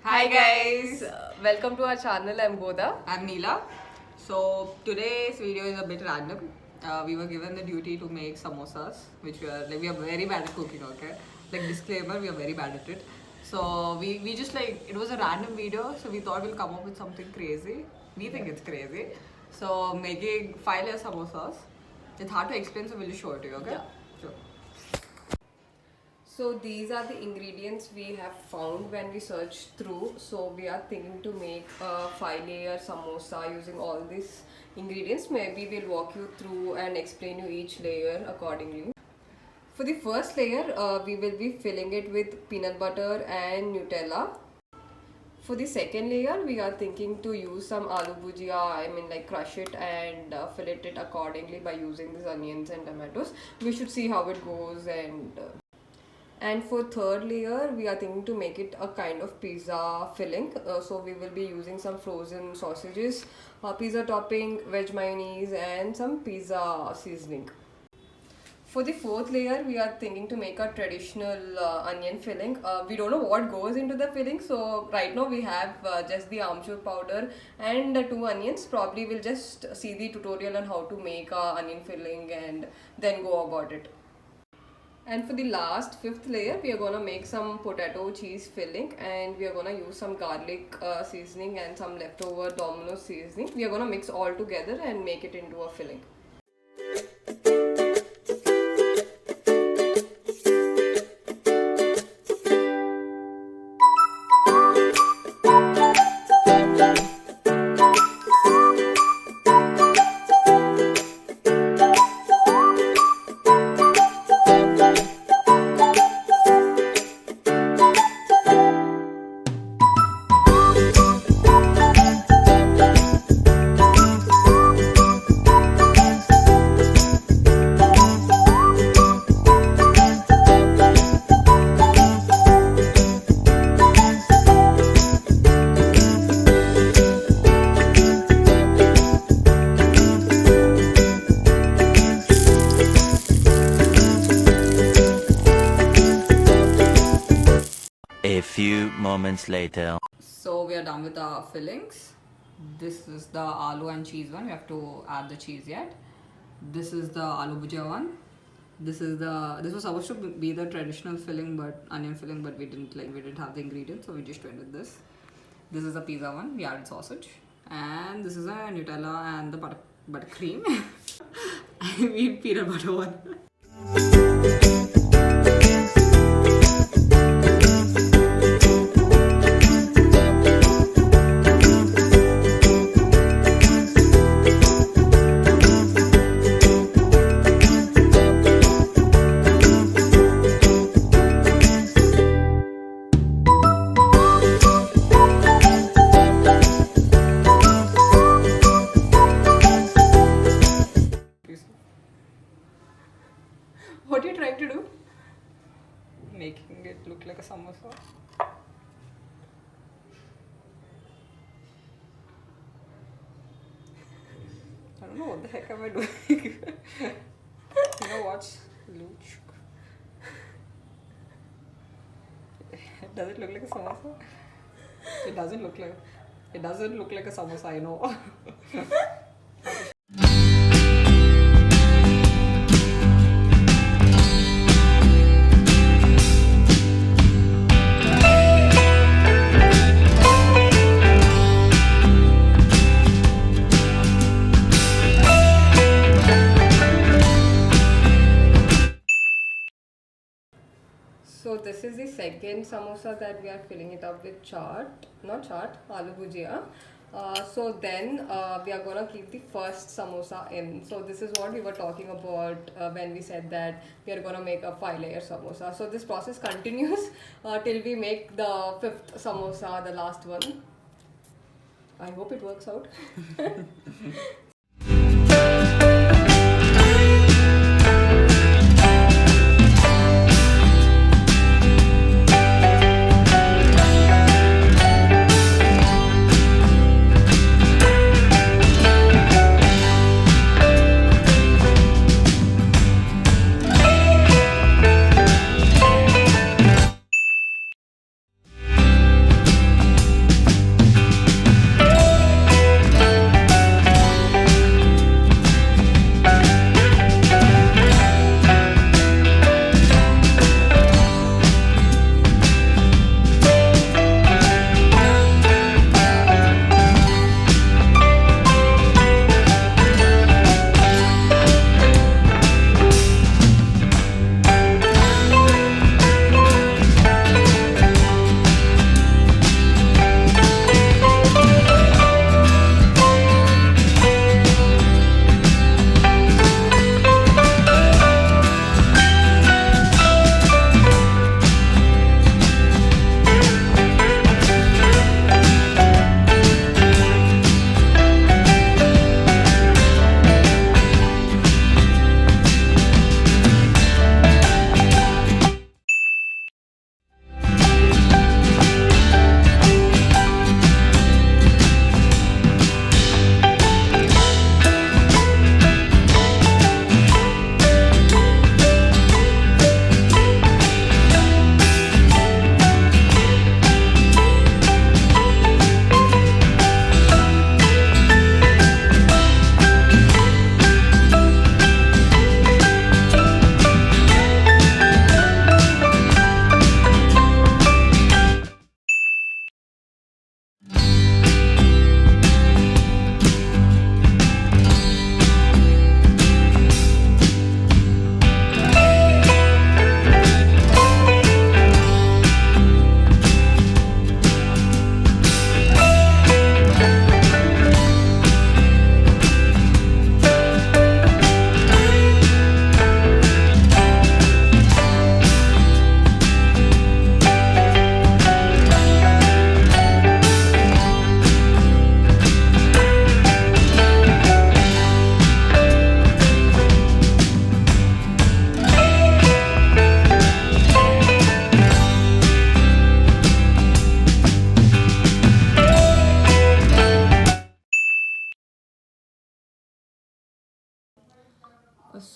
Hi guys, Welcome to our channel. I'm Goda. I'm Neela. So today's video is a bit random. We were given the duty to make samosas, which we are very bad at cooking. Okay, like disclaimer, we are very bad at it. So we just like it was a random video, so we thought we'll come up with something crazy. We think it's crazy. So making 5 layer samosas. It's hard to explain, so we'll just show it to you. Okay. Yeah. Sure. So these are the ingredients we have found when we searched through. So we are thinking to make a 5 layer samosa using all these ingredients. Maybe we'll walk you through and explain you each layer accordingly. For the first layer, we will be filling it with peanut butter and Nutella. For the second layer, we are thinking to use some aloo bhujia. I mean, like crush it and fillet it accordingly by using these onions and tomatoes. We should see how it goes and for third layer, we are thinking to make it a kind of pizza filling. So we will be using some frozen sausages, pizza topping, veg mayonnaise, and some pizza seasoning. For the fourth layer, we are thinking to make a traditional onion filling. We don't know what goes into the filling, so right now we have just the amchur powder and 2 onions. Probably we'll just see the tutorial on how to make a onion filling and then go about it. And for the last fifth layer, we are gonna make some potato cheese filling, and we are gonna use some garlic seasoning and some leftover Domino's seasoning. We are gonna mix all together and make it into a filling. A few moments later. So we are done with our fillings. This is the aloo and cheese one. We have to add the cheese yet. This is the aloo bhujia one. This was supposed to be the traditional filling, but onion filling, but we didn't have the ingredients, so we just went with this. This is the pizza one. We added sausage, and this is a Nutella and the buttercream. I mean peanut butter one. What are you trying to do? Making it look like a samosa. I don't know what the heck am I doing. You know what's Luch? Does it look like a samosa? It doesn't look like a samosa, I know. So this is the second samosa that we are filling it up with aloo bhujia. So then we are gonna keep the first samosa in. So this is what we were talking about when we said that we are gonna make a 5 layer samosa. So this process continues till we make the fifth samosa, the last one. I hope it works out.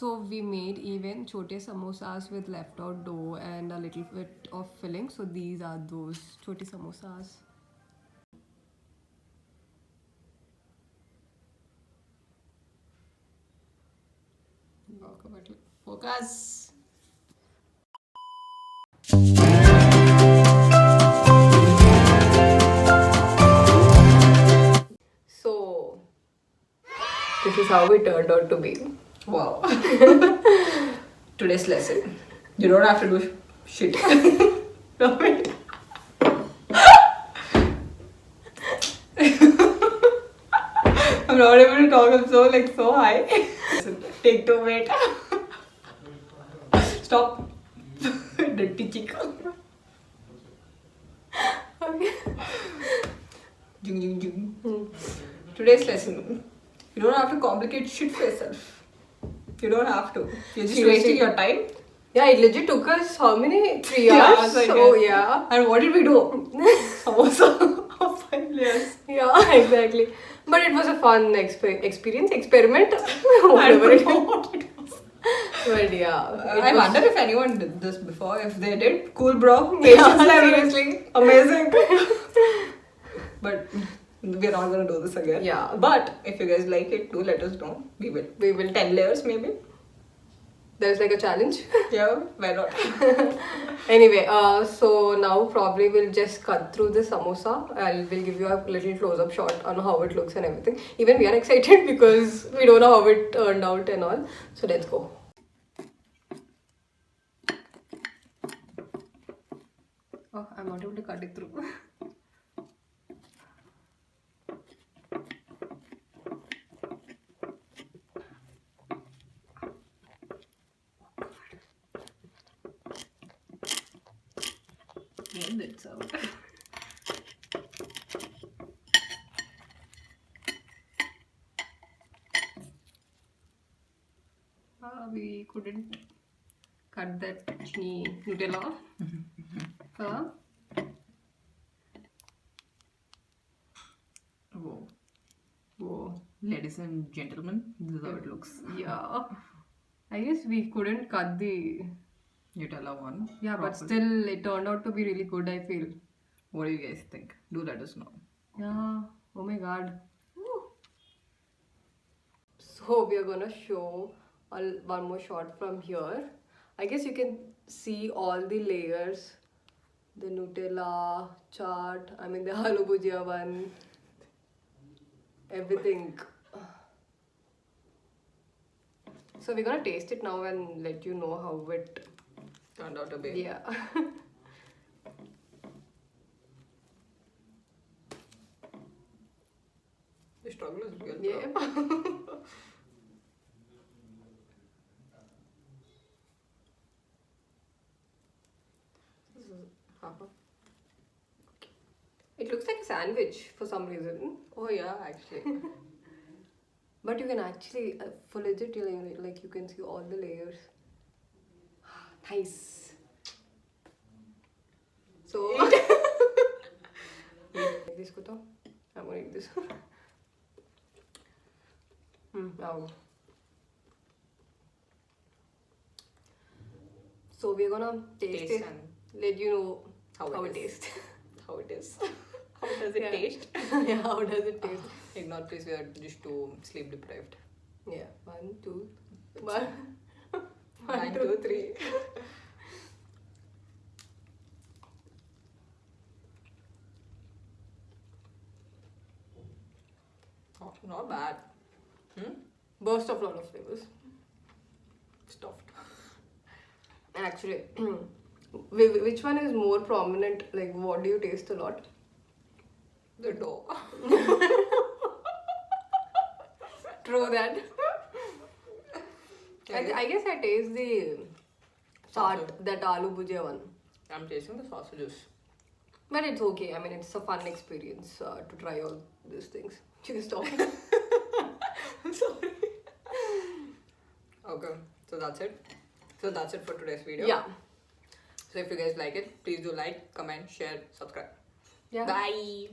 So we made even chote samosas with left out dough and a little bit of filling. So these are those chote samosas. Focus. So this is how it turned out to be. Wow. Today's lesson. You don't have to do shit. No, wait. I'm not able to talk. I'm so high. Take 2, wait. Stop. Dirty chick. Okay. Today's lesson. You don't have to complicate shit for yourself. You don't have to. You're just Seriously. wasting your time. Yeah, it legit took us how many? 3 Yeah, hours? I So guess. yeah. And what did we do? Samosa of 5 layers. Yeah, exactly. But it was a fun experiment, I whatever it don't know is. what it was. But yeah, I wonder if anyone did this before. If they did, cool, bro. Yeah, Patience level. seriously. Amazing. But we're not gonna do this again. Yeah. But if you guys like it, do let us know. We will. We will. 10 layers maybe. There's like a challenge. Yeah, why not? Anyway, so now probably we'll just cut through the samosa. We'll give you a little close-up shot on how it looks and everything. Even we are excited because we don't know how it turned out and all. So let's go. Oh, I'm not able to cut it through. Nailed it, so. We couldn't cut that Nutella. Whoa. Whoa. Ladies and gentlemen, this is how it looks. Yeah. I guess we couldn't cut the... Nutella one. Yeah, but properly. still it turned out to be really good, I feel. What do you guys think? Do let us know. Yeah. Oh my god. So we are gonna show one more shot from here. I guess you can see all the layers. The Nutella chart, I mean the aloo bhujia one. Everything. So we're gonna taste it now and let you know how it Turned out to be. yeah. The struggle is real. Yeah. It looks like a sandwich for some reason. Oh yeah, actually. But you can actually, for legit, like you can see all the layers. Nice. So, eat this kuta. I'm gonna eat this. Now. So we're gonna taste Taste it. Let you know how it tastes. How it is. How does it Yeah. taste? Yeah, how does it taste? Ignore please, we are just too sleep deprived. Yeah, 1, 2, 1. 1, 2, 3. Oh, not bad. Burst of lot of flavors. Stuffed. And actually, which one is more prominent? Like, what do you taste a lot? The dough. True that. I guess I taste the chaat, Sausage. that aloo bhujia one. I'm tasting the sausages. But it's okay. I mean, it's a fun experience to try all these things. You can stop. I'm sorry. Okay, so that's it. So that's it for today's video. Yeah. So if you guys like it, please do like, comment, share, subscribe. Yeah. Bye.